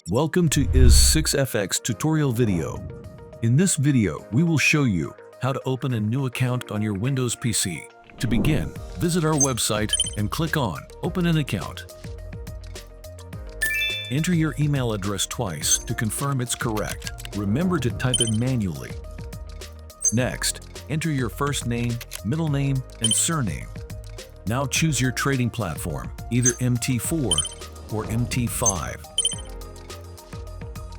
Welcome to is6fx tutorial video. In this video, we will show you how to open a new account on your Windows PC. To begin, visit our website and click on Open an Account. Enter your email address twice to confirm it's correct. Remember to type it manually. Next, enter your first name, middle name, and surname. Now choose your trading platform, either MT4 or MT5.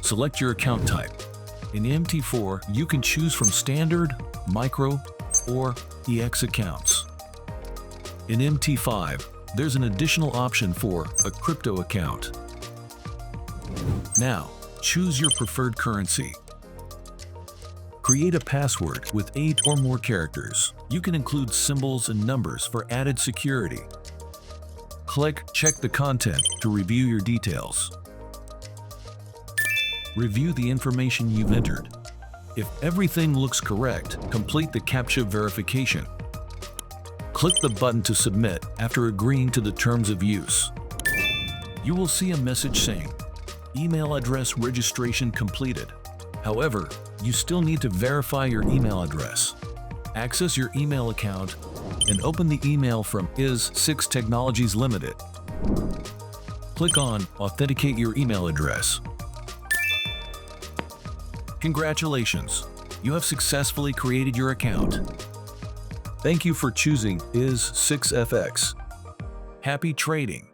Select your account type. In MT4, you can choose from standard, micro, or EX accounts. In MT5, there's an additional option for a crypto account. Now, choose your preferred currency. Create a password with 8 or more characters. You can include symbols and numbers for added security. Click Check the content to review your details. Review the information you've entered. If everything looks correct, complete the CAPTCHA verification. Click the button to submit after agreeing to the terms of use. You will see a message saying, "Email address registration completed." However, you still need to verify your email address. Access your email account and open the email from is6 Technologies Limited. Click on Authenticate your email address. Congratulations! You have successfully created your account. Thank you for choosing is6fx. Happy trading!